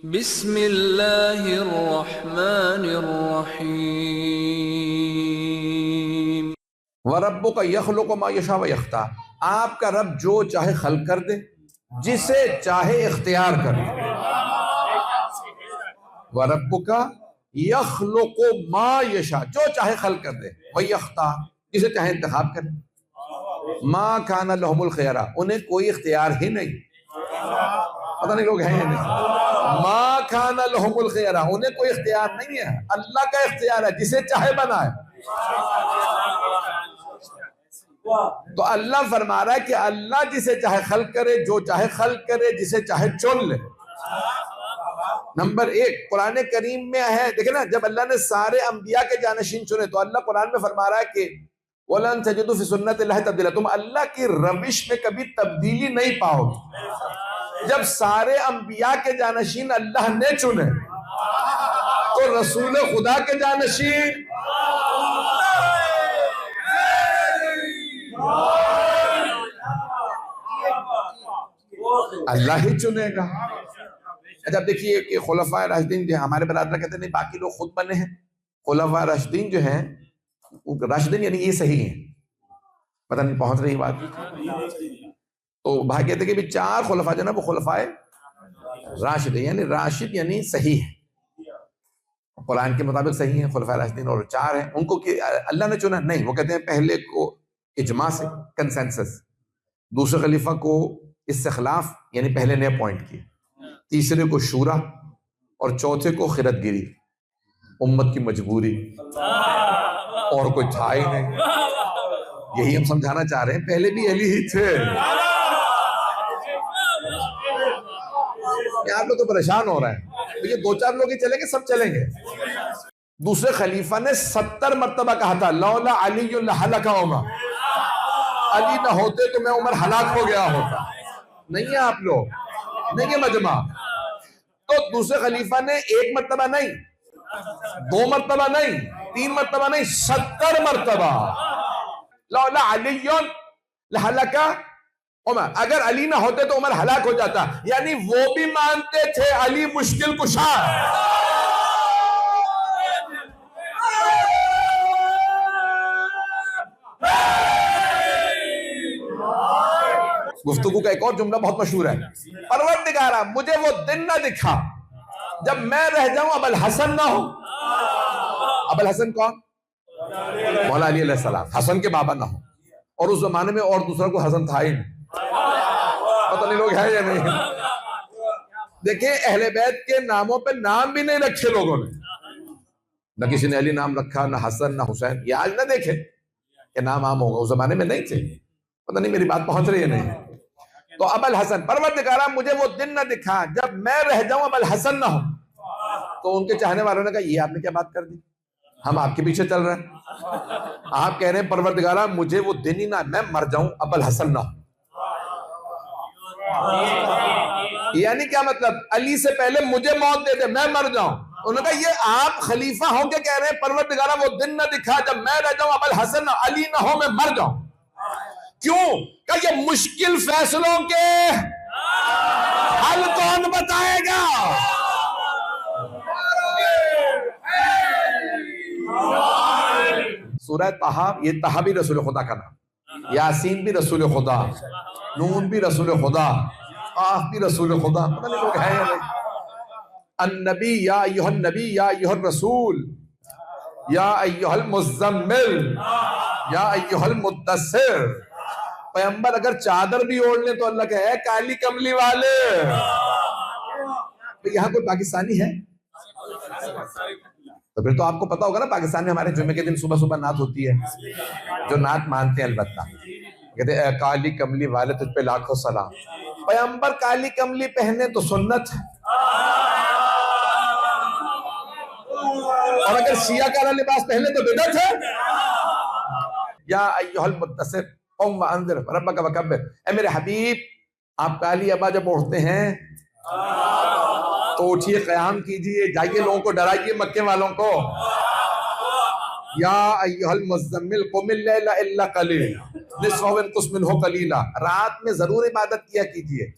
बिस्मिल्लाहिर्रहमानिर्रहीम। वरब्बुका यखलुकु मा यशा व यख्तार। आपका रब जो चाहे खल्क कर दे, जिसे चाहे इख्तियार कर दे। वरब्बुका यखलुकु मा यशा, जो चाहे खल्क कर दे, व यख्तार, जिसे चाहे इंतखाब कर दे। मा काना लहुमुल खियरा, उन्हें कोई इख्तियार ही नहीं। पता नहीं लोग हैं या नहीं। मा काना लहुमुल खियरा, उन्हें कोई इख्तियार नहीं है। अल्लाह का इख्तियार है, जिसे चाहे बनाए। तो अल्लाह फरमा रहा है कि अल्लाह जिसे चाहे खल्क करे, जो चाहे खल्क करे, जिसे चाहे चुन ले। नंबर एक, कुरान करीम में है, देखे ना, जब अल्लाह ने सारे अंबिया के जानशीन चुने तो अल्लाह कुरान में फरमा रहा है कि वलन तजिदु फी सुन्नतिल्लाहि तब्दीला, तुम अल्लाह की रविश में कभी तब्दीली नहीं पाओगे। जब सारे अंबिया के जानशीन अल्लाह ने चुने तो रसूल खुदा के जानशीन अल्लाह ही चुनेगा। अच्छा देखिए कि खुलफाए राशिदीन जो हमारे बरादर कहते नहीं, बाकी लोग खुद बने हैं। खुलफाए राशिदीन जो हैं, राशिदीन यानी ये सही है, पता नहीं पहुंच रही बात। तो भाई कहते कि भी चार खुलफा जो ना वो खुलफाए राशिद यानी राशिद यानी सही है, कुरान के मुताबिक सही है खुलफाए राशिदीन, और चार हैं उनको कि अल्लाह ने चुना नहीं। वो कहते हैं पहले को इजमा से कंसेंसस, दूसरे खलीफा को इस्तिखलाफ यानी पहले ने अपॉइंट किया, तीसरे को शूरा और चौथे को खिरतगिरी, उम्मत की मजबूरी, और कोई था ही नहीं। यही हम समझाना चाह रहे हैं, पहले भी अली ही थे। आप लोग तो परेशान हो रहे हैं, तो ये दो चार लोग ही चलेंगे, सब चलेंगे। दूसरे खलीफा ने 70 मरतबा कहा था लौला अली लहलका उमर, अली ना होते तो मैं उमर हलाक हो गया होता। नहीं है आप लोग, नहीं है मजमा। तो दूसरे खलीफा ने एक मरतबा नहीं, 2 मरतबा नहीं, 3 मरतबा नहीं, 70 मरतबा लौला अली लहलका उमर, अगर अली ना होते तो उमर हलाक हो जाता। यानी वो भी मानते थे अली मुश्किल कुशा। गुफ्तगू का एक और जुमला बहुत मशहूर है, परवरदिगारा मुझे वो दिन ना दिखा जब मैं रह जाऊं अबुल हसन ना हो। अबुल हसन कौन? मौला अली अलैहिस्सलाम, हसन के बाबा ना हो। और उस जमाने में और दूसरा को हसन था ही नहीं। पता नहीं लोग हैं या नहीं। देखिए अहले बैत के नामों पे नाम भी नहीं रखे लोगों ने, न किसी ने अली नाम रखा, न हसन, न हुसैन। ये आज ना देखे कि नाम आम होगा, उस जमाने में नहीं थे। पता नहीं मेरी बात पहुंच रही है नहीं। तो अबुल हसन, परवरदिगारा मुझे वो दिन ना दिखा जब मैं रह जाऊं अबुल हसन ना हो। तो उनके चाहने वालों ने कहा ये आपने क्या बात कर दी, हम आपके पीछे चल रहे हैं। आप कह रहे हैं परवरदिगारा मुझे वो दिन ही ना, मैं मर जाऊं अबुल हसन ना हो। यानी क्या मतलब, अली से पहले मुझे मौत दे दे, मैं मर जाऊं। उन्होंने कहा ये आप खलीफा होके कह रहे हैं परवरदिगारा वो दिन ना दिखा जब मैं रह जाऊं अबुल हसन ना, अली ना हो, मैं मर जाऊं। क्यों? क्या ये मुश्किल फैसलों के हल कौन बताएगा? सूरह तहा, ये तहा भी रसूल खुदा का नाम, यासीन भी रसूल खुदा, नून भी रसूल खुदा, काफ भी रसूल खुदा। पता नहीं लोग हैं या नहीं। अन्नबी या अय्युहन नबी या अय्युहर रसूल या अय्युहल मुज़्ज़म्मिल या अय्युहल मुद्दस्सिर। पैगंबर अगर चादर भी ओढ़ ले तो अल्लाह कहे काली कमली वाले। तो यहाँ कोई पाकिस्तानी है? तो फिर तो आपको पता होगा ना, पाकिस्तान में हमारे जुम्मे के दिन सुबह सुबह नात होती है, जो नात मानते हैं अलबत्ता, कहते हैं काली कमली वाले तुझ पे लाखों सलाम। पैगंबर काली कमली पहने तो सुन्नत है, और अगर शिया काला लिबास पहने तो बिदअत है। या अय्युहल मुद्दस्सिर क़ुम व अंज़िर रब्बक वकब्बिर, ऐ मेरे हबीब आप काली अबा जब ओढ़ते हैं तो उठिए, क़याम कीजिए, जाइए लोगों को डराइए, मक्के वालों को। या अय्युहल मुज़्ज़म्मिल क़ुमिल लैला इल्ला क़लीला निस्फ़हु वन्क़ुस मिन्हु क़लीला, रात में जरूर इबादत किया कीजिए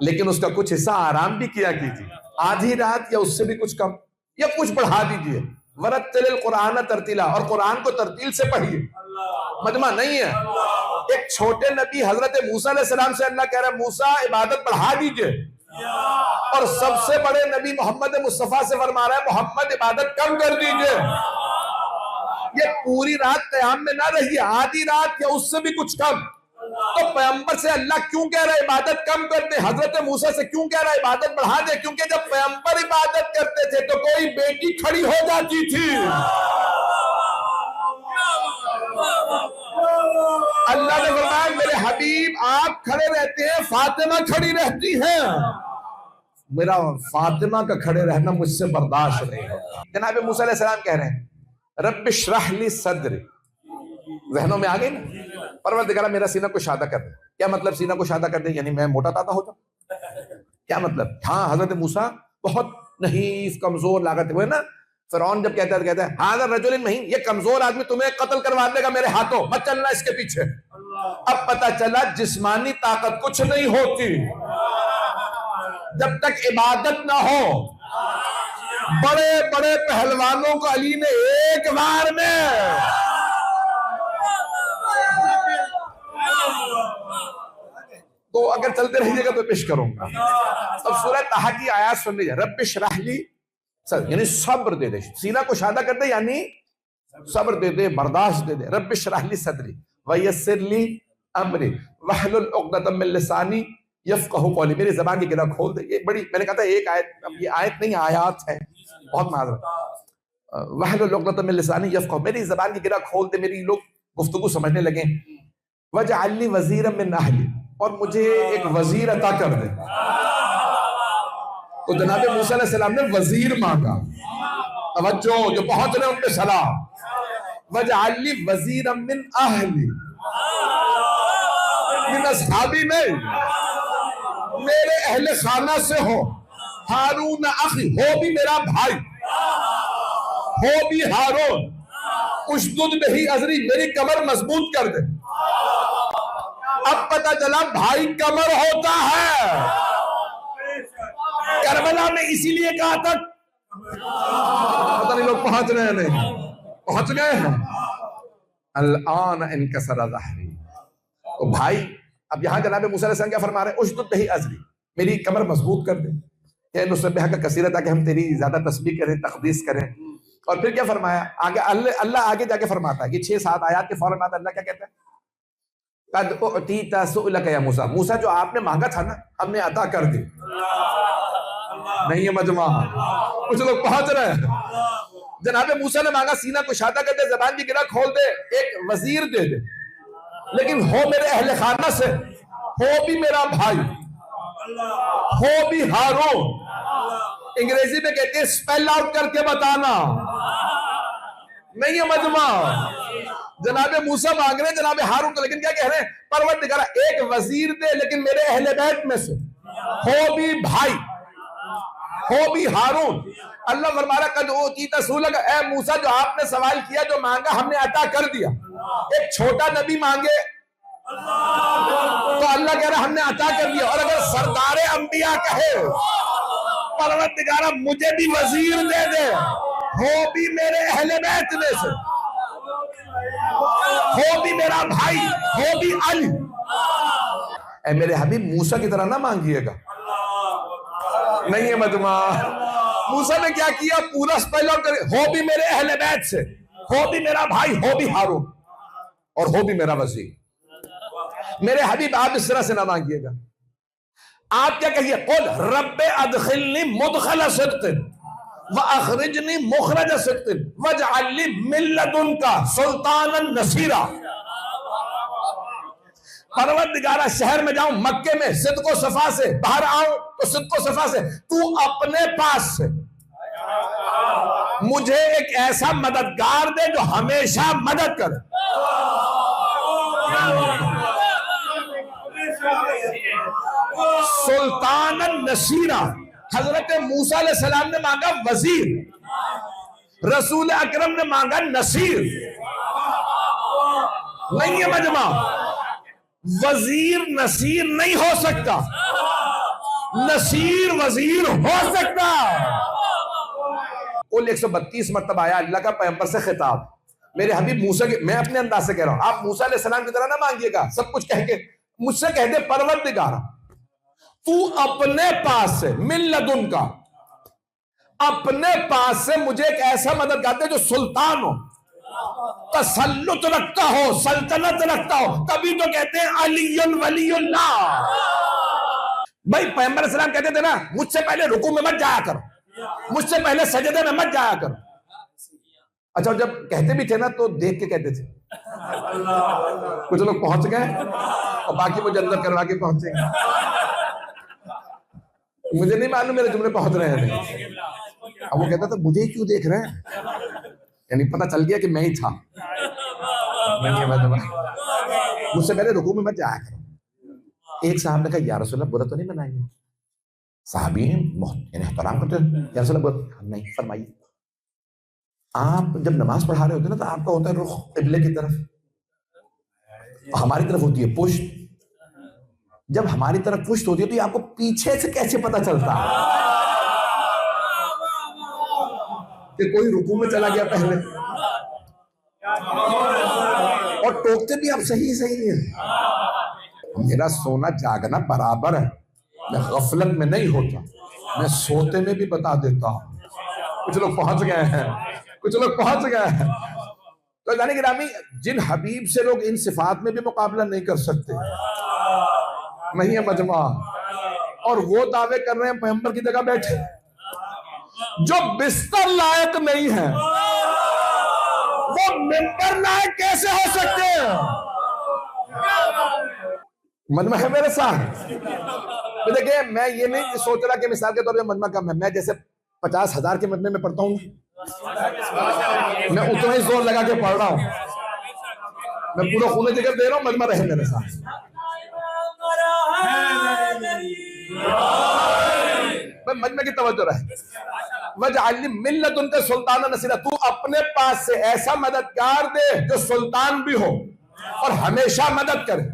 लेकिन उसका कुछ हिस्सा आराम भी किया कीजिए। आधी रात या उससे भी कुछ कम, या कुछ बढ़ा दीजिए। वरत्तिल कुरान तरतीला, और कुरान को तरतील से पढ़िए, मजमा नहीं है। एक छोटे नबी हजरत मूसा अलैहिस्सलाम से अल्लाह कह रहा है मूसा इबादत बढ़ा दीजिए, और सबसे बड़े नबी मोहम्मद मुस्तफा से फरमा रहा है मोहम्मद इबादत कम कर दीजिए। ये पूरी रात क़याम में ना रहिए, आधी रात या उससे भी कुछ कम। तो पैगंबर से अल्लाह क्यों कह रहा है इबादत कम कर दे, हजरत मूसा से क्यों कह रहा है इबादत बढ़ा दे? क्योंकि जब पैगंबर इबादत करते थे तो कोई बेटी खड़ी हो जाती थी। अल्लाह ने फरमाया मेरे हबीब आप खड़े रहते हैं, फातिमा खड़ी रहती हैं, मेरा फातिमा का खड़े रहना मुझसे बर्दाश्त नहीं होता। जनाब मूसा अलैहिस्सलाम कह रहे हैं रब्बि इश्रह ली सद्री, जहनों में आ गई ना, परवरदिगार मेरा सीना को शादा कर दे। क्या मतलब सीना को शादा कर दे? यानी मैं मोटा ताता होता, क्या मतलब? हाँ, हजरत मूसा बहुत नहीफ कमजोर लागत हुए ना, फिरौन जब कहता है हाज़ा रजुल महीन, ये कमजोर आदमी तुम्हें कत्ल करवा देगा मेरे हाथों, मत चलना इसके पीछे। अब पता चला जिस्मानी ताकत कुछ नहीं होती जब तक इबादत ना हो। बड़े बड़े पहलवानों को अली ने एक बार में तो अगर चलते रहिएगा तो पेश करूंगा। अब सूरह ताहा की आयत सुन लीजिए, रब्बि इश्रह ली सद्री, यानी सब्र दे दे, सीना को शादा कर दे, यानी सब्र दे दे, बर्दाश्त दे दे। रब्बि इश्रह ली सद्री वयस्सिर ली अमरी वहलुल उक़दतम मिन लिसानी यफ़क़हू क़ौली, मेरी जबान की गिरा खोल दे। ये बड़ी, मैंने कहा था एक आयत, अब ये आयत नहीं आयात है, बहुत माज़रत। वहलुल उक़दतम मिन लिसानी यफ़क़हू, मेरी जबान की गिरा खोल दे, मेरी लोग गुफ्तगू समझने लगे। वजअलनी वज़ीरम मिन अहली, और मुझे एक वजीर अता कर दे। तो जनाब मूसा अलैहिस्सलाम ने वजीर मांगा, तवज्जो जो पहुंच रहे उन पे सलाम। वजअलनी वज़ीरम मिन अहली, मिन अस्हाबी नहीं, मेरे अहले खाना से हो। हारून अखी, हो भी मेरा भाई, हो भी हारून। उशदुद बिही अज़री, मेरी कमर मजबूत कर दे। अब पता चला भाई कमर होता है। करबला में इसीलिए कहा था, पता नहीं लोग पहुंच रहे हैं नहीं पहुंच गए हैं। अल-आन इनकसरा ज़हरी, तो भाई अब यहां जनाब मूसा अलैहिस्सलाम क्या फरमा रहे हैं? उशदुद बिही अज़री, मेरी कमर मजबूत कर दे। नुसब्बिहा का कसीरत, ताकि हम तेरी ज्यादा तस्बीह करें, तकदीस करें। और फिर क्या फरमाया आगे? अल्लाह आगे जाके फरमाता है कि 6-7 आयत के फौरन बाद अल्लाह क्या कहता है? कद उतीता सुअलक या मूसा, मूसा जो आपने मांगा था ना हमने अता कर दी। नहीं है मजमा, कुछ लोग पहुंच रहे हैं। जनाब मूसा ने मांगा सीना कुशादा कर दे, जबान की गिरा खोल दे, एक वजीर दे दे, लेकिन हो मेरे अहले खाना से, हो भी मेरा भाई, हो भी हारून। अंग्रेजी में कहते हैं स्पेल आउट करके बताना, नहीं है मजमा। जनाबे मूसा मांग रहे जनाब हारून को, लेकिन क्या कह रहे हैं? परवरदिगार एक वजीर दे, लेकिन मेरे अहले बैत में से, हो भी भाई, हो भी हारून। अल्लाह फरमा रहा कद उतीता सुअलक, ए मूसा जो आपने सवाल किया, जो मांगा हमने अता कर दिया। एक छोटा नबी मांगे तो अल्लाह कह रहा हमने अता कर दिया। और अगर सरदारे अंबिया कहे परवरदिगारा मुझे भी वजीर दे दे, हो भी मेरे अहले बैत में से, हो भी मेरा भाई, हो भी अली। ए मेरे हबीब मूसा की तरह ना मांगिएगा, नहीं है मजमा। मूसा ने क्या किया? पूरा स्पेल आउट कर, हो भी मेरे अहले बैत से, हो भी मेरा भाई, हो भी हारून, और हो भी मेरा वजीर। मेरे हबीब आप इस तरह से ना मांगिएगा। आप क्या कहिए? कुल रब्बे अदखिलनी मुदखल सिद्क़िन व अखरिजनी मुखरज सिद्क़िन वजअलनी मिन लदुनका सुल्तानन नसीरा। परवरदिगारा शहर में जाऊं, मक्के में सिद्क़ो सफा से, बाहर आऊं तो सिद्क़ो सफा से, तू अपने पास से मुझे एक ऐसा मददगार दे जो हमेशा मदद करे। सुल्तानन नसीरा, हजरत मूसा अलैहिस्सलाम ने मांगा वजीर, रसूल अकरम ने मांगा नसीर। नहीं है मजमा, वजीर नसीर नहीं हो सकता। नसीर वजीर हो सकता। कुल 132 मरतबा आया अल्लाह का पैगंबर से खिताब। मेरे हबीब मूसा के, मैं अपने अंदाज से कह रहा हूं, आप मूसा अलैहिस्सलाम की तरह ना मांगिएगा सब कुछ कह के, मुझसे कह दे परवरदिगार तू अपने पास से मिल्लदुन का, अपने पास से मुझे एक ऐसा मददगार दे जो सुल्तान हो, तसल्लुत रखता हो, सल्तनत रखता हो। तभी तो कहते हैं अलीयुल वलीयुल्लाह। भाई पैगंबर सलाम कहते थे ना, मुझसे पहले रुकू में मत जाया करो, मुझसे पहले सजदे में मत जाया करो। अच्छा, जब कहते भी थे ना तो देख के कहते थे। कुछ लोग पहुंच गए और बाकी वो जन्नत करवा के पहुंचेंगे। मुझे नहीं मालूम मेरे जुमले पहुंच रहे हैं। अब वो कहता था मुझे ही क्यों देख रहे हैं, यानी पता चल गया कि मैं ही था। मुझसे पहले रुकू में मत जाया करो। एक साहब ने कहा या रसूलल्लाह बुरा तो नहीं बनाएंगे? साहबी एहतराम करते हैं, या रसूलल्लाह नहीं, फरमाइए। आप जब नमाज पढ़ा रहे होते ना तो आपका होता है रुख किबले की तरफ, हमारी तरफ होती है पुश्त। जब हमारी तरफ पुश्त होती है तो आपको पीछे से कैसे पता चलता कि कोई रुकू में चला गया पहले? और टोकते भी आप सही सही है। मेरा सोना जागना बराबर है, मैं गफलत में नहीं होता, मैं सोते में भी बता देता हूं। कुछ लोग पहुंच गए हैं, कुछ लोग पहुंच गए हैं। तो जाने गिरामी, जिन हबीब से लोग इन सिफात में भी मुकाबला नहीं कर सकते, नहीं है मजमा, और वो दावे कर रहे हैं पैगंबर की जगह बैठे। जो बिस्तर लायक नहीं है वो मिंबर लायक कैसे हो सकते हैं? मजमा है मेरे साथ। तो देखिए, मैं ये नहीं सोच रहा कि मिसाल के तौर पे मजमा कम है। मैं जैसे 50,000 के मजमे में पढ़ता हूँ, मैं उतना ही जोर लगा के पढ़ रहा हूं, मैं पूरा खून जिगर दे रहा हूं। मजमा रहे मेरे साथ। मजमे की तवज्जो रहे। वजअलनी मिन लदुनका सुल्ताना नसीरा, तू अपने पास से ऐसा मददगार दे जो सुल्तान भी हो और हमेशा मदद करे।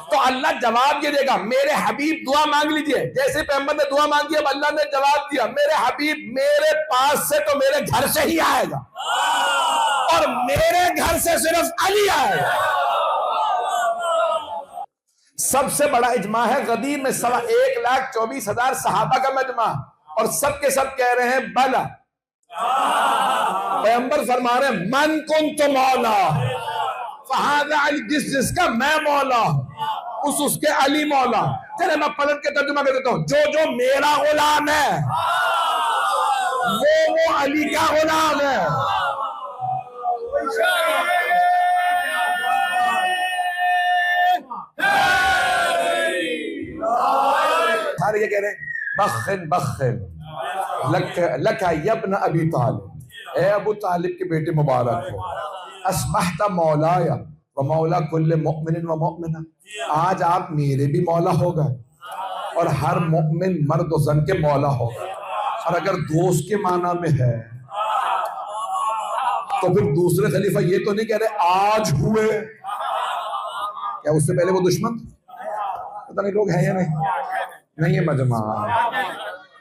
तो अल्लाह जवाब ये देगा, मेरे हबीब दुआ मांग लीजिए। जैसे पैगंबर ने दुआ मांगी, अब अल्लाह ने जवाब दिया, मेरे हबीब मेरे पास से तो मेरे घर से ही आएगा और मेरे घर से सिर्फ अली आएगा। सबसे बड़ा इजमा है गदीर में 1,24,000 सहाबा का मजमा, और सब के सब कह रहे हैं बला। पैगंबर फरमा रहे हैं मन कुंतु मौला फहादा अली, जिसका मैं मौला उसके अली मौला। चले मैं पलट के तर्जुमा कर देता हूं, जो मेरा गुलाम है वो अली का गुलाम है। सारे ये कह रहे हैं बखिन बखिन लका यब्न अबी तालिब, ए अबू तालिब के बेटे मुबारक हो। अस्बहता मौलाया व मौला कुल्ले मुमिन व मुमिना, आज आप मेरे भी मौला हो गए और हर मुमिन मर्द और जन के मौला हो गए। और अगर दोस्त के माना में है तो फिर दूसरे खलीफा ये तो नहीं कह रहे आज हुए, क्या उससे पहले वो दुश्मन? पता नहीं लोग हैं या नहीं है मजमा।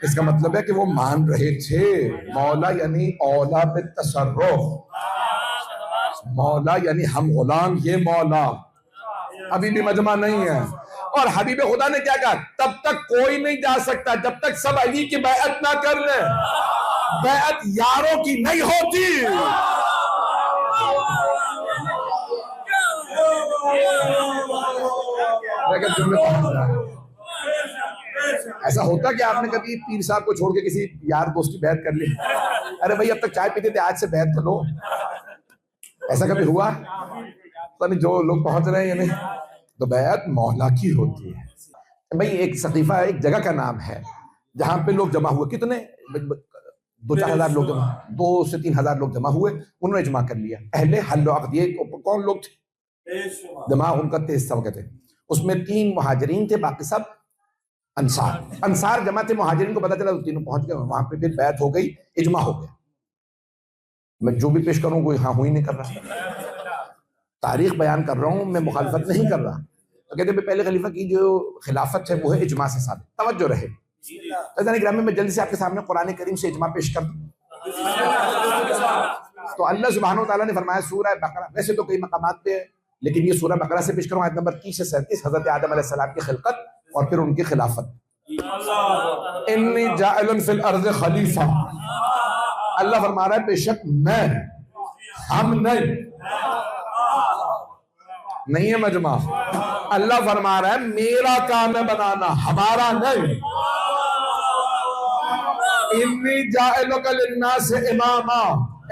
इसका मतलब है कि वो मान रहे थे मौला यानी औला पे तसर्रुफ, मौला यानी हम गुलाम, ये मौला। अभी भी मजमा नहीं है। और हबीब खुदा ने क्या कहा, तब तक कोई नहीं जा सकता जब तक सब अली की बैअत ना कर ले। बैअत यारों की नहीं होती। ऐसा होता कि आपने कभी पीर साहब को छोड़ के किसी यार दोस्त की बैत कर ली? अरे भाई अब तक चाय पीते थे, आज से बैत कर लो। ऐसा कभी हुआ? तो नहीं, जो लोग पहुंच रहे हैं या नहीं। तो बैत मौला की होती है भाई। एक सकीफा, एक जगह का नाम है जहां पे लोग जमा हुए। कितने? 2-4 हजार लोग जमा, 2 से 3 हजार लोग जमा हुए। उन्होंने जमा कर लिया। अहले हल अक़द, ये कौन लोग थे? दिमाग उनका तेज था कहते। उसमें 3 मुहाजिरीन थे, बाकी सब अंसार। अंसार जमा थे, मुहाजिरीन को पता चला तो तीनों पहुंच गए। वहां पे फिर बैत हो गई, इजमा हो गया। मैं जो भी पेश करूं कोई हाँ हुई नहीं कर रहा, तारीख बयान कर रहा हूं, मैं मुखालफत नहीं कर रहा। तो कहते पहले खलीफा की जो खिलाफत है वो है इजमा से साबित। तवज्जो रहे, तो ग्राम में जल्दी से आपके सामने कुरान करीम से इजमा पेश कर दूं। तो अल्लाह सुब्हानो व तआला ने फरमाया सूरह बकरा, वैसे तो कई मकामात पे है लेकिन ये सूरह बकरा से पेश करूं, आयत नंबर 30 से 37, हजरत आदम अलैहिस्सलाम की खिलकत और फिर उनकी खिलाफत। इन्नी जाइलुन फिल अर्ज़ खलीफा, अल्लाह फरमा रहा है बेशक मैं, हम नहीं है मजमा, अल्लाह फरमा रहा है मेरा काम है बनाना, हमारा नहीं। इन्नी जाइलुका लिन्नास इमामा,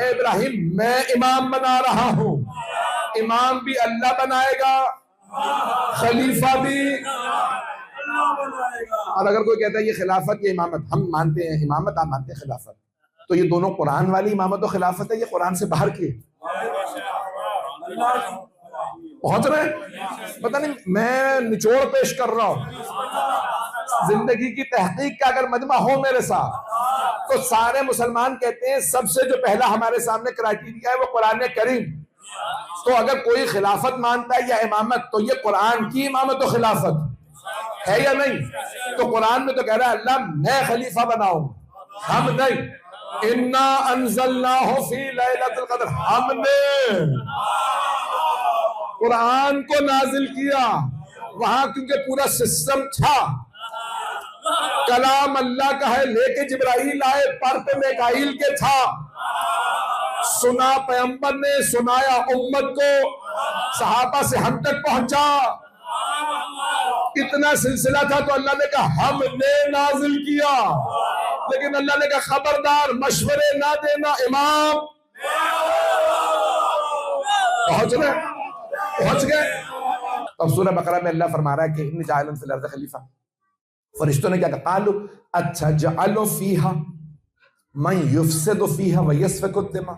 इब्राहिम मैं इमाम बना रहा हूं। इमाम भी अल्लाह बनाएगा, खलीफा भी। और अगर कोई कहता है ये खिलाफत या इमामत, हम मानते हैं इमामत, आप मानते हैं खिलाफत, तो ये दोनों कुरान वाली इमामत और खिलाफत है, ये कुरान से बाहर की पहुंच रहे हैं? पता नहीं, मैं निचोड़ पेश कर रहा हूं जिंदगी की तहकीक का। अगर मजमा हो मेरे साथ तो सारे मुसलमान कहते हैं सबसे जो पहला हमारे सामने क्राइटेरिया है वो कुरान करीम। तो अगर कोई खिलाफत मानता है या इमामत, तो ये कुरान की इमामत और खिलाफत है या नहीं? तो कुरान में तो कह रहा है अल्लाह मैं खलीफा बनाऊं, हम नहीं। इन्ना अंज़लनाहु फी लैलतुल क़द्र, हमने कुरान को नाजिल किया वहां, क्योंकि पूरा सिस्टम था। कलाम अल्लाह का है, लेके जिब्राइल आए, पर पे मिकाईल के था, सुना पैगंबर ने, सुनाया उम्मत को, सहाबा से हम तक पहुंचा, इतना सिलसिला था। तो अल्लाह ने कहा हमने नाजिल किया, लेकिन अल्लाह ने कहा खबरदार मशवरे ना देना, इमाम पहुंच गए। अब सूरह बकरा में अल्लाह फरमा रहा है कि इन्नी जाइलुन फिल अर्ज़ खलीफा। फरिश्तों ने क्या कहा? कालू अच्छा जअलु फीहा मन युफ्सिदु फीहा व यस्फिकु दिमा,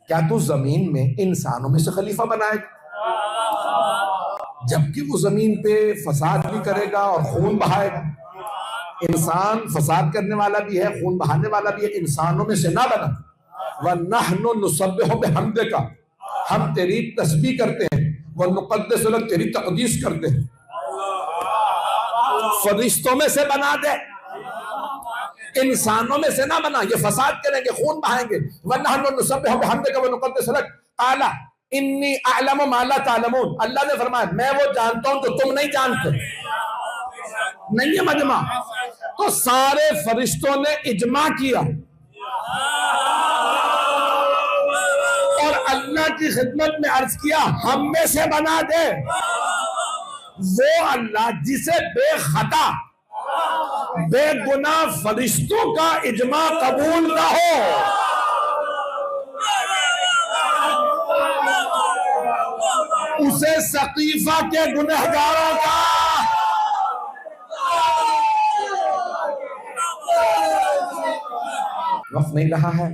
क्या तू जमीन में इंसानों में से खलीफा बनाएगा जबकि वो जमीन पे फसाद भी करेगा और खून बहाएगा? इंसान फसाद करने वाला भी है, खून बहाने वाला भी है, इंसानों में से ना बना। व नहनु नुसब्बिहु बिहम्दिका, हम तेरी तस्बीह करते हैं, व नुक़द्दिसु लक, तेरी तक़दीस करते हैं। फरिश्तों में से बना दे, इंसानों में से ना बना, ये फसाद करेंगे, खून बहाएंगे। व नहनु नुसब्बिहु बिहम्दिका व नुक़द्दिसु लक, ताला इन्नी अअलमु मा ला तालमून, अल्लाह ने फरमाया मैं वो जानता हूं जो तुम नहीं जानते। नहीं है मजमा? तो सारे फरिश्तों ने इजमा किया और अल्लाह की खिदमत में अर्ज किया हम में से बना दे वो अल्लाह जिसे बेखता बेगुनाह फरिश्तों का इजमा कबूल न हो। उसे सकीफा के गुनहगारों का वक्त नहीं रहा है।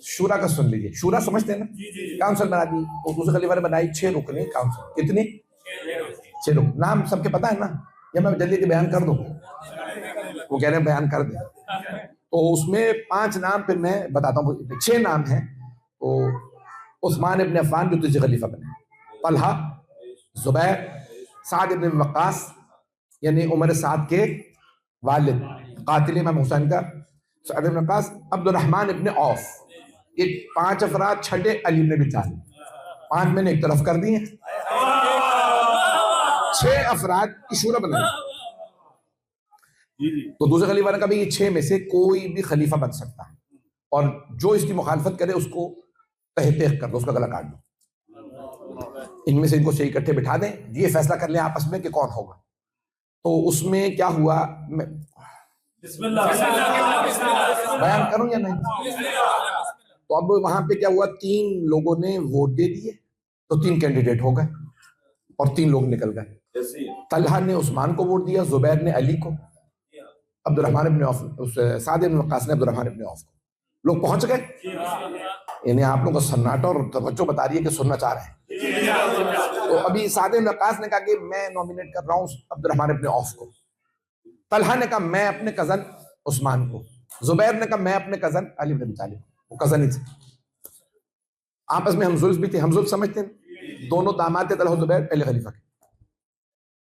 शूरा का सुन लीजिए, शूरा समझते हैं ना? काउंसिल बना दी, तो दूसरे खलीफा ने बनाई 6 रुकने काउंसिल। कितनी? 6 रुकन। नाम सबके पता है ना, या मैं जल्दी से बयान कर दूं? वो कह रहे हैं बयान कर दे। तो उसमें 5 नाम फिर मैं बताता हूँ, 6 नाम हैं। तो उस्मान इब्न अफ़्फ़ान जो तीसरे खलीफा बने, तलहा, ज़ुबैर, साद इब्न वक्कास यानी उमर साद के वालिद, कातिल इमाम हुसैन का, साद इब्न वक्कास, अब्दुर्रहमान इब्न औफ, ये 5 अफराद छठे अली इब्न अबी तालिब। 5 मैंने एक तरफ कर दिए, 6 अफराद की शूरा बनाई। तो दूसरे खलीफा ने कहा ये 6 में से कोई भी खलीफा बन सकता है और जो इसकी मुखालफत करे उसको तहक़ीक़ कर दो, उसका गला काट दो। इनमें से इनको 6 इकट्ठे बिठा दें, ये फैसला कर लें आपस में कि कौन होगा। तो उसमें क्या हुआ, मैं बयान करूं या नहीं? तो अब वहां पे क्या हुआ, 3 लोगों ने वोट दे दिए, तो 3 कैंडिडेट हो गए और 3 लोग निकल गए। तलहा ने उस्मान को वोट दिया, जुबैर ने अली को, अब्दुर्रहमान इब्न औफ, साद इब्न वक्कास ने अब्दुर्रहमान इब्न औफ को। लोग पहुंच गए। इन्हें आप लोगों का सन्नाटा और तवज्जो बता रही है कि सुनना चाह रहे हैं। तो अभी साद इब्न वक्कास ने कहा कि मैं नॉमिनेट कर रहा हूं अब्दुर्रहमान इब्न औफ को। तलहा ने कहा मैं अपने कजन उस्मान को। जुबैर ने कहा मैं अपने कजन अली इब्न अबी तालिब, वो कजन ही थे। आपस में हमजुल्फ भी थे, हमजुल्फ समझते हैं, दोनों दामाद थे तलहा जुबैर पहले खलीफा के।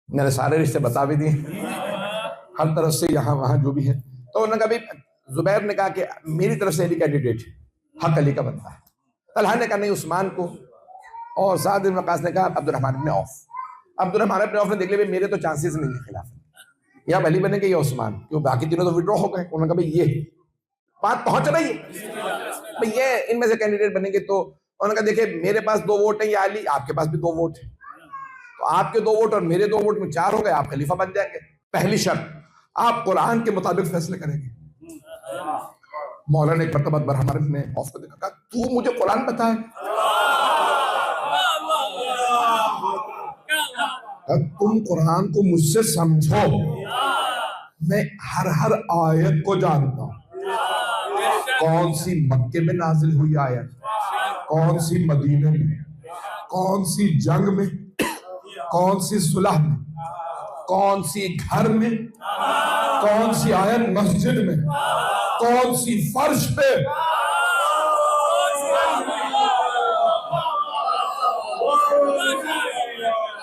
मैंने सारे रिश्ते बता भी दिए। हर तरफ से यहाँ वहाँ जो भी है। तो उन्होंने कहा भाई, जुबैर ने कहा कि मेरी तरफ से अली कैंडिडेट है, हक अली का बनता है। तलहा ने कहा नहीं, उस्मान को। और साद बिन वक़ास ने कहा Abdur Rahman ibn Awf. Abdur Rahman ibn Awf ने देख लिया मेरे तो चांसेस नहीं है खिलाफत, या अली बनेंगे या उस्मान, क्यों बाकी तीनों तो विड्रॉ हो गए। उन्होंने कहा भाई ये बात पहुंच रही है भाई, ये इनमें से कैंडिडेट बनेंगे। तो उन्होंने कहा देखिए मेरे पास 2 वोट है, या अली आपके पास भी 2 वोट है, तो आपके 2 वोट और मेरे 2 वोट में 4 हो गए, आप खलीफा बन जाएंगे। पहली शर्त, आप कुरान के मुताबिक फैसले करेंगे। मौलाना ने एक मरतबा अब्दुर्रहमान ने औफ को देखा, कहा तू मुझे कुरान बताए। तुम कुरान को मुझसे समझो, मैं हर आयत को जानता हूं, कौन सी मक्के में नाजिल हुई आयत, कौन सी मदीने में, कौन सी जंग में, कौन सी सुलह में, कौन सी घर में, कौन सी आयत मस्जिद में, कौन सी फर्श पे।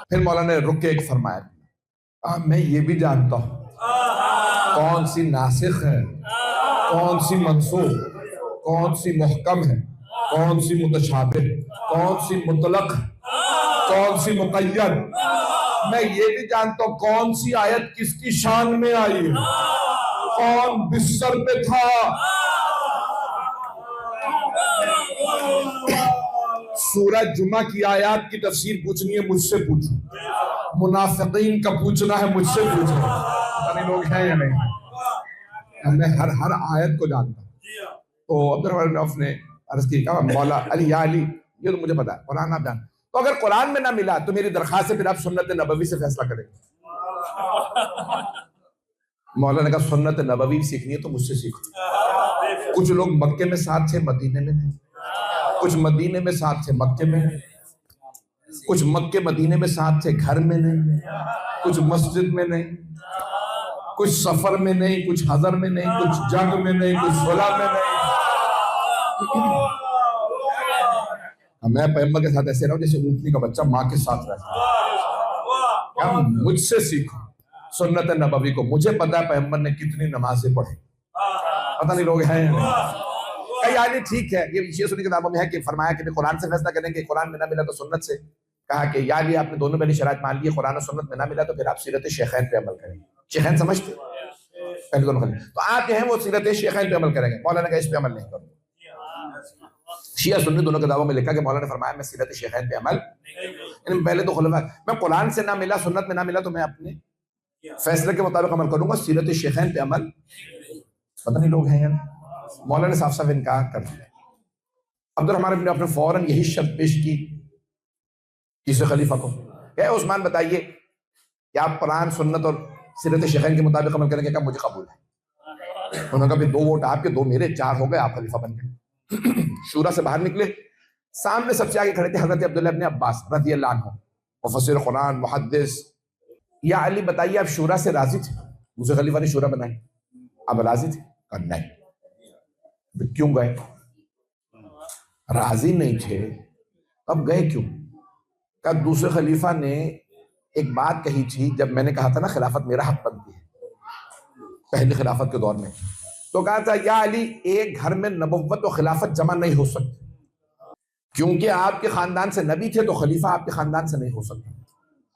फिर मौलाना ने रुक के एक फरमाया, मैं ये भी जानता हूं कौन सी नासिख है, कौन सी मनसूख, कौन सी मुहकम है, कौन सी मुतशाबिह, कौन सी मुतलक, कौन सी मुक़य्यद। मैं ये भी जानता हूं कौन सी आयत किसकी शान में आई है, कौन बिस्तर पे था। सूरज जुमा की आयत की तफसीर पूछनी है मुझसे पूछो, मुनाफिकीन का पूछना है मुझसे पूछो। पता लोग हैं या नहीं, मैं हर आयत को जानता हूं। तो अब्दुर्रहमान औफ ने अर्ज की, कहा मौला अली, या अली ये तो मुझे पता है, कुरान आप जानते, तो अगर कुरान में ना मिला तो मेरी दरखास्त है फिर आप सुन्नत नबवी से फैसला करेंगे। मौलाना ने कहा सुन्नत नबवी सीखनी है तो मुझसे सीखो। कुछ लोग मक्के में साथ थे, मदीने में नहीं, कुछ मदीने में साथ थे, मक्के में नहीं, कुछ मक्के मदीने में साथ थे, घर में नहीं, कुछ मस्जिद में नहीं, कुछ सफर में नहीं, कुछ हजर में नहीं, कुछ जंग में नहीं, कुछ सुलह में नहीं। मैं पैगंबर के साथ ऐसे रहूं जैसे ऊंटनी का बच्चा माँ के साथ रहता है। मुझसे सीखो सुन्नत नबवी को। मुझे पता है पैगंबर ने कितनी नमाजें पढ़ी, पता नहीं लोग हैं यानी ठीक है। ये शिया सुन्नी किताबों में है कि फरमाया कि कुरान से फैसला करेंगे, कुरान में ना मिला तो सुन्नत से। कहा कि यार ये आपने दोनों पहली शरात मान ली, कुरान और सुन्नत में ना मिला तो फिर आप सीरत शेखैन पे अमल करेंगे। शेखैन समझते पहले दोनों, तो आप जो है वो सीरत शेखैन पे अमल करेंगे। मौलाना का इस पे अमल नहीं करूंगा। शिया सुन्नी दोनों किताबों में लिखा कि मौलाना ने फरमाया मैं सीरत शेखैन पे अमल, पहले तो खुलफा, मैं कुरान से ना मिला सुन्नत में ना मिला तो मैं अपने फैसले के मुताबिक अमल करूंगा, सीरत शेखैन पे अमल। पता नहीं लोग हैं यार, मौलाना ने साफ साफ इनकार कर दिया। अब्दुर्रहमान इब्न अपने फौरन यही शर्त पेश की किसी खलीफा को, क्या उस्मान बताइए कि आप कुरान सुन्नत और सीरत शेखैन के मुताबिक अमल करेंगे? क्या मुझे कबूल है। उन्होंने कहा 2 वोट आपके 2 मेरे, 4 हो गए, आप खलीफा बन गए। शूरा से बाहर निकले, सामने सबसे आगे खड़े थे हजरत अब्दुल्ला इब्न अब्बास रज़ियल्लाहु अन्हु, मुफस्सिर कुरान, मुहद्दिस। या अली बताइए आप शूरा से राजी थे? मुझे खलीफा ने शूरा बनाई, अब राजी थे? कहा नहीं। क्यों गए? राजी नहीं थे, अब गए क्यों? क्या दूसरे खलीफा ने एक बात कही थी जब मैंने कहा था ना खिलाफत मेरा हक बनती है, पहले खिलाफत के दौर में, तो कहा था या अली एक घर में नबुव्वत और खिलाफत जमा नहीं हो सकती, क्योंकि आपके खानदान से नबी थे तो खलीफा आपके खानदान से नहीं हो सकता।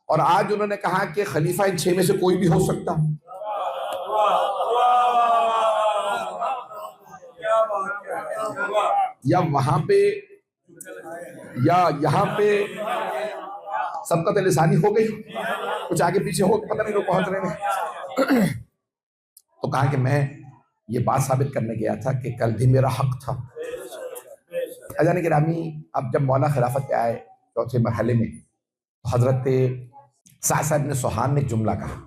और आज उन्होंने कहा कि खलीफा इन 6 में से कोई भी हो सकता। या वहां पे या यहाँ पे सबका लिसानी हो गई, कुछ आगे पीछे हो, पता नहीं लोग पहुंच रहे हैं। तो कहा कि मैं ये बात साबित करने गया था कि कल भी मेरा हक था। अजान गिरामी, अब जब मौला खिलाफत पे आए चौथे मरहले में, तो हजरत साद साहब ने सुहान ने एक जुमला कहा।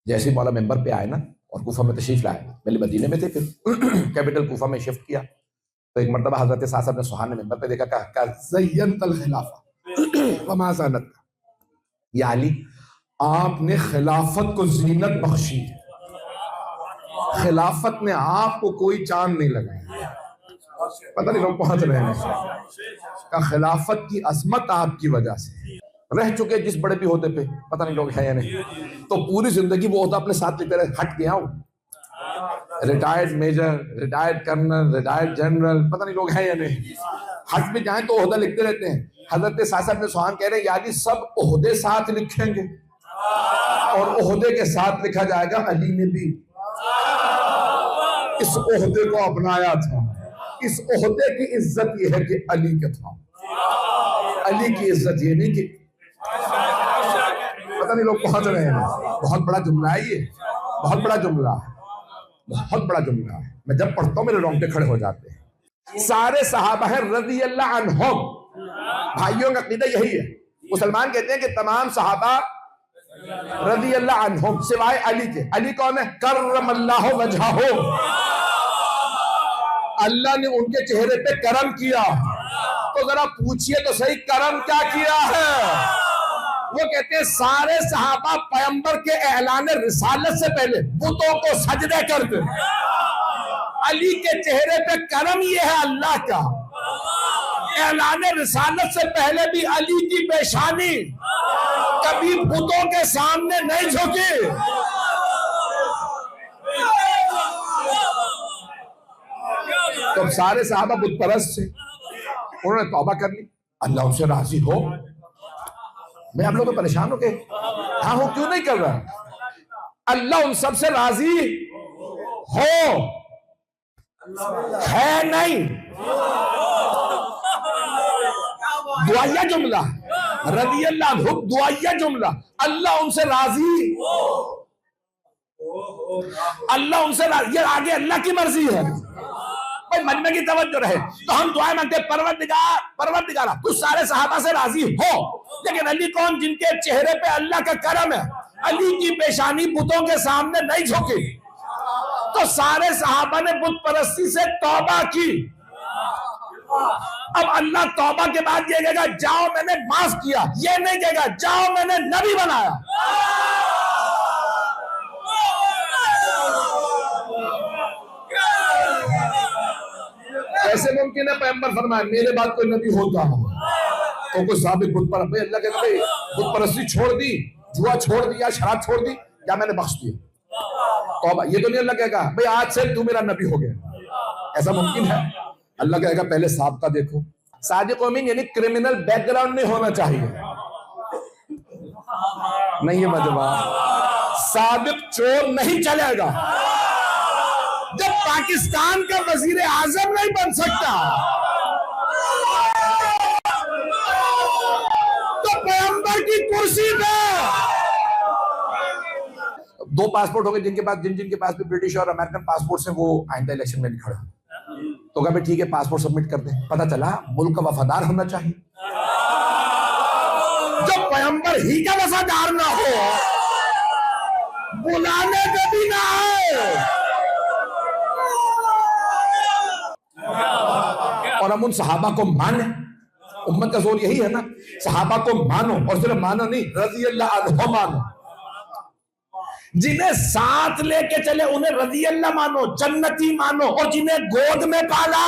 जैसे मौला मेंबर पे आए ना और कूफा में तशरीफ लाए, पहले मदीने में थे, फिर कैपिटल कूफा में शिफ्ट किया, तो एक मरतबा हजरत साद साहब ने सुहान ने मेंबर पे देखा, कहा ज़य्यनतल खिलाफा वमा ज़ानत, या अली आपने खिलाफत को जीनत बख्शी, खिलाफत ने आपको कोई चांद नहीं लगाया। पता नहीं लोग पहुंच रहे हैं का खिलाफत की अजमत आपकी वजह से। रह चुके जिस बड़े भी होते पे, पता नहीं लोग हैं या नहीं, तो पूरी जिंदगी वो होता अपने साथ लेकर हट गया हूं, retired major, retired colonel, retired general, पता नहीं लोग हैं या नहीं, हट भी जाए तो ओहदा लिखते रहते हैं। हजरत साहब ने सुभान कह रहे हैं यानी सब ओहदे साथ लिखेंगे और ओहदे के साथ लिखा जाएगा अली ने भी इस ओहदे को अपनाया था। इस ओहदे की इज्जत यह है कि अली का था, अली की इज्जत ये नहीं कि पता नहीं लोग पहुंच रहे हैं। बहुत बड़ा जुमला है ये, बहुत बड़ा जुमला है, बहुत बड़ा जुमला है। मैं जब पढ़ता हूं मेरे रोंगटे खड़े हो जाते हैं। सारे सहाबा है रज़ी अल्लाह अन्हुम, भाइयों का अकीदा यही है। मुसलमान कहते हैं कि तमाम सहाबा रज़ी अल्लाह अन्हुम सिवाय अली के। अली कौन है? करमल्लाहु वजहहु, अल्लाह ने उनके चेहरे पे करम किया। तो जरा पूछिए तो सही, करम क्या किया है? वो कहते हैं सारे सहाबा पैगंबर के ऐलान रिसालत से पहले बुतों को सजदे करते। अली के चेहरे पे करम ये है अल्लाह का, ऐलान रिसालत से पहले भी अली की पेशानी कभी बुतों के सामने नहीं झुकी। तो सारे सहाबा बुत परस्त थे, उन्होंने तौबा कर ली, अल्लाह उनसे राजी हो। मैं आप लोग तो परेशान हो गए, हाँ हो क्यों नहीं कर रहा? अल्लाह उन सबसे राजी हो है नहीं, दुआया जुमला, रज़ी अल्लाह अन्हु दुआया जुमला, अल्लाह उनसे राजी, अल्लाह उनसे राजी, ये आगे अल्लाह की मर्जी है। भाई मन में की तवज्जो रहे तो हम दुआएं मांगते, परवरदिगार परवरदिगारा तू सारे सहाबा से राजी हो। लेकिन अली कौन? जिनके चेहरे पे अल्लाह का करम है, अली की पेशानी बुतों के सामने नहीं झुकी। तो सारे सहाबा ने बुत परस्ती से तौबा की। अब अल्लाह तौबा के बाद ये कहेगा जाओ मैंने माफ किया, ये नहीं कहेगा जाओ मैंने नबी बनाया। कैसे मुमकिन है? पैगंबर फरमाए मेरे बाद कोई नबी होता तो कोई साबित बुत पर अल्लाह कहता भाई बुत परस्ती छोड़ दी, जुआ छोड़ दिया, शराब छोड़ दी, या मैंने बख्श दिया तौबा। ये तो नहीं अल्लाह कहेगा भाई आज से तू मेरा नबी हो गया, ऐसा मुमकिन है? अल्लाह कहेगा पहले साबिता देखो। सादिक अमीन यानी क्रिमिनल बैकग्राउंड नहीं होना चाहिए, नहीं है मजबूर, साबिक चोर नहीं चलेगा। जब पाकिस्तान का वजीर आजम नहीं बन सकता तो पैगंबर की कुर्सी पे दो पासपोर्ट हो गए जिनके पास, जिनके पास भी ब्रिटिश और अमेरिकन पासपोर्ट हैं, वो आइंदा इलेक्शन में नहीं खड़ा। तो कहा ठीक है पासपोर्ट सबमिट कर दे। पता चला मुल्क का वफादार होना चाहिए। जब पैगंबर ही का वफादार ना हो, बुलाने पे भी ना आए, और हम उन सहाबा को माने, उम्मत का जोर यही है ना, सहाबा को मानो और सिर्फ मानो नहीं, रज़ी अल्लाह अन्हु मानो। जिन्हें साथ लेके चले उन्हें रज़ी अल्लाह मानो, जन्नती मानो, और जिन्हें गोद में पाला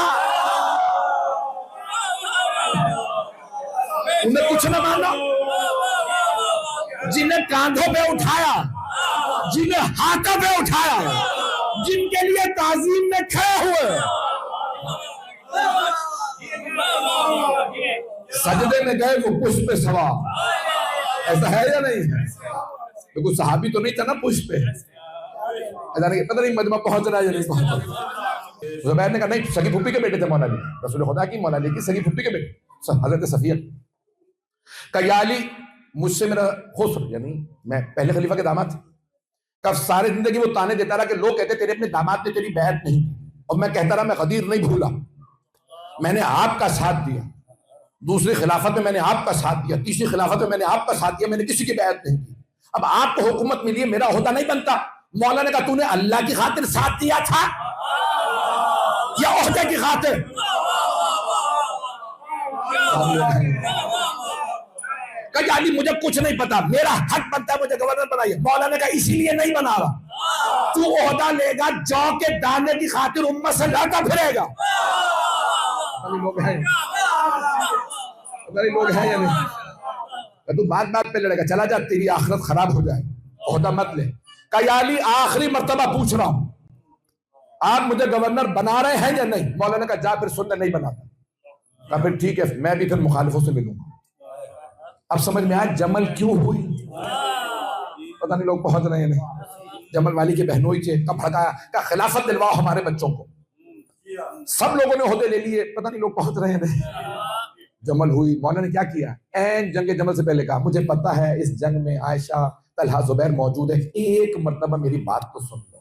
उन्हें कुछ न मानो। जिन्हें कांधों पे उठाया, जिन्हें हाथों पे उठाया, जिनके लिए ताजीम में खड़े हुए, सजदे में गए वो पुष्प पे सवार, ऐसा है या नहीं है? तो कुछ सहाबी तो नहीं था ना पुष्प पे, ऐसा नहीं, पता नहीं मजमा पहुंच रहा है या नहीं पहुंच रहा। ज़ुबैर ने कहा नहीं, सगी फूफी के बेटे थे मौला अली, रसूल खुदा की मौला अली की सगी फूफी के बेटे हजरत सफिया। कहा अली मुझसे मेरा खुस्र, यानी मैं पहले खलीफा के दामाद थे। कब सारी जिंदगी वो ताने देता रहा कि लोग कहते तेरे अपने दामाद ने तेरी बैत नहीं, और मैं कहता रहा मैं गदीर नहीं भूला, मैंने आपका साथ दिया, दूसरी खिलाफत में मैंने आपका साथ दिया, तीसरी खिलाफत में मैंने आपका साथ दिया, मैंने किसी की बैत नहीं की। अब आपको हुकूमत मिली है, मेरा होता नहीं बनता। मौला ने कहा तूने अल्लाह की खातिर साथ दिया था या ओहदे की खातिर? कहा अली मुझे कुछ नहीं पता, मेरा हक बनता है मुझे गवर्नर बनाइए। मौला ने कहा इसीलिए नहीं बना रहा, तू ओहदा लेगा जौ के दाने की खातिर उम्मत से लड़ता फिरेगा। लोग हैं या नहीं? तू बात बात पे लड़ेगा, चला जा, तेरी आखिरत खराब हो जाए, ओहदा मत ले। कयाली आखिरी मर्तबा पूछ रहा हूं, आप मुझे गवर्नर बना रहे हैं या नहीं? मौलाना का जा फिर सुनने नहीं बनाता। कहा फिर ठीक है, मैं भी फिर मुखालिफों से मिलूंगा। अब समझ में आया जमल क्यों हुई। पता नहीं लोग पहुंच रहे हैं नहीं। जमल वाली के बहनोई थे, कब भड़काया, का खिलाफत दिलवाओ हमारे बच्चों को। सब लोगों ने ओहदे ले लिए, पता नहीं लोग पहुंच रहे हैं नहीं। जमल हुई, मौलाना ने क्या किया, ऐन जंग जमल से पहले कहा, मुझे पता है इस जंग में आयशा, तलहा, जुबैर मौजूद है, एक मर्तबा मेरी बात तो सुन लो,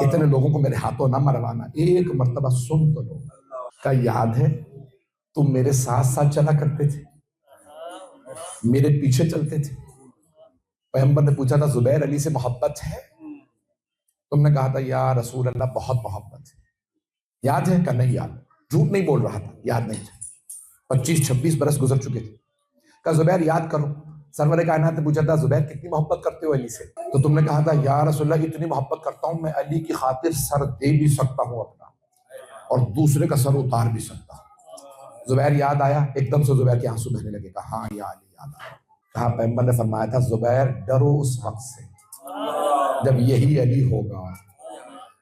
इतने लोगों को मेरे हाथों ना मरवाना, एक मर्तबा सुन तो लो। का याद है तुम मेरे साथ साथ चला करते थे, मेरे पीछे चलते थे। पैगंबर ने पूछा था जुबैर अली से मोहब्बत है? तुमने कहा था या रसूल अल्लाह बहुत मोहब्बत है। याद है? का नहीं याद, झूठ नहीं बोल रहा था, याद नहीं था। 25-26 बरस गुजर चुके थे। का जुबैर याद करो। सरवर कायनात ने पूछा था जुबैर कितनी मोहब्बत करते हो अली से? तो तुमने कहा था या रसूल अल्लाह इतनी मोहब्बत करता हूं मैं अली की खातिर सर दे भी सकता हूं अपना, और दूसरे का सर उतार भी सकता हूं। जुबैर याद आया, एकदम से जुबैर के आंसू बहने लगे। कहा हाँ या अली याद आया। कहा पैगंबर ने फरमाया था जुबैर डरो उस वक्त से जब यही अली होगा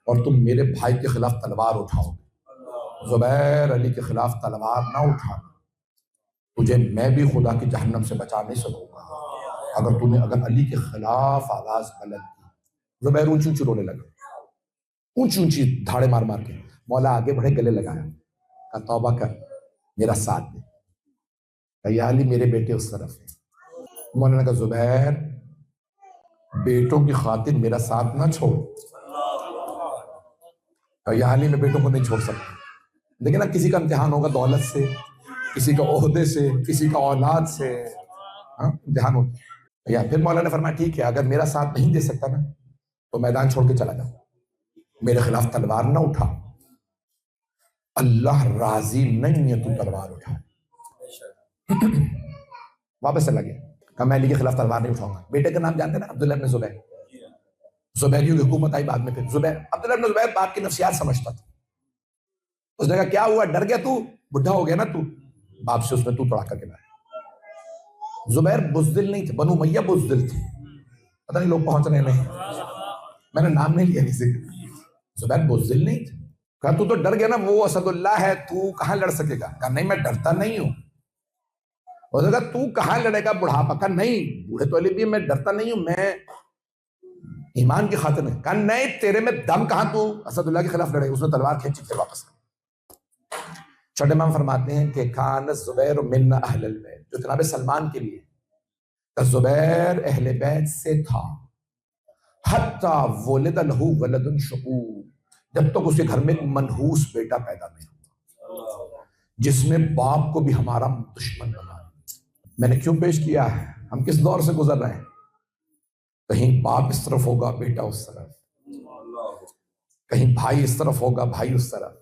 और तुम मेरे भाई के खिलाफ तलवार उठाओगे। जुबैर अली के खिलाफ तलवार ना उठाना, तुझे मैं भी खुदा की जहन्नम से बचा नहीं सकूंगा अगर अली के खिलाफ आवाज बुलंद की। जुबैर ऊंची ऊंची रोने लगा, ऊंची ऊंची धाड़े मार मार के। मौला आगे बढ़े, गले लगाया, कहा तौबा कर, मेरा साथ दे। कहा अली मेरे बेटे उस तरफ है। मौलाना कहा जुबैर बेटों की खातिर मेरा साथ ना छोड़। कहा अली मैं बेटों को नहीं छोड़ सकता। देखिए ना, किसी का इम्तिहान होगा दौलत से, किसी का ओहदे से, किसी का औलाद से, इम्तिहान होता है। या फिर मौलाना ने फरमाया ठीक है, अगर मेरा साथ नहीं दे सकता ना तो मैदान छोड़ के चला जा, मेरे खिलाफ तलवार ना उठा, अल्लाह राजी नहीं है तू तलवार उठा। वापस चला गया। कहा मैं अली के खिलाफ तलवार नहीं उठाऊंगा। बेटे का नाम जानते ना, अब्दुल्लाह इब्न जुबैर। जुबैरियों की हुकूमत आई बाद में। फिर जुबैर, अब्दुल्लाह इब्न जुबैर बाप की नफ्सियात समझता था। उसने कहा क्या हुआ, डर गया तू, बुढ़ा हो गया ना तू? बाप से उसने तू तड़ा करके लाया। जुबैर बुज़दिल नहीं थे, बनु उमय्या बुज़दिल थे। पता नहीं लोग पहुंच रहे नहीं, मैंने नाम नहीं लिया किसी का। जुबैर बुज़दिल नहीं थे। कहा तू तो डर गया ना, वो असदुल्लाह है, तू कहां लड़ सकेगा? कहा नहीं मैं डरता नहीं हूं। उसने कहा तू कहां लड़ेगा बुढ़ापा? कहा नहीं, बूढ़े तो अली भी मैं डरता नहीं हूं, मैं ईमान की खातिर नहीं। कहा नहीं, तेरे में दम कहां, तू असदुल्लाह के खिलाफ लड़े? उसने तलवार खींची, फिर वापस। छोटे इमाम फरमाते हैं कि कान जुबैर मिन्ना अहलल बैत, जो जनाब सलमान के लिए जुबैर अहले बैत से था। हत्ता वलिद लहू वलदुन शकूर, जब तक उसके घर में एक मनहूस बेटा पैदा नहीं हुआ, जिसने बाप को भी हमारा दुश्मन बना। मैंने क्यों पेश किया है, हम किस दौर से गुजर रहे हैं? कहीं बाप इस तरफ होगा, बेटा उस तरफ, कहीं भाई इस तरफ होगा, भाई उस तरफ।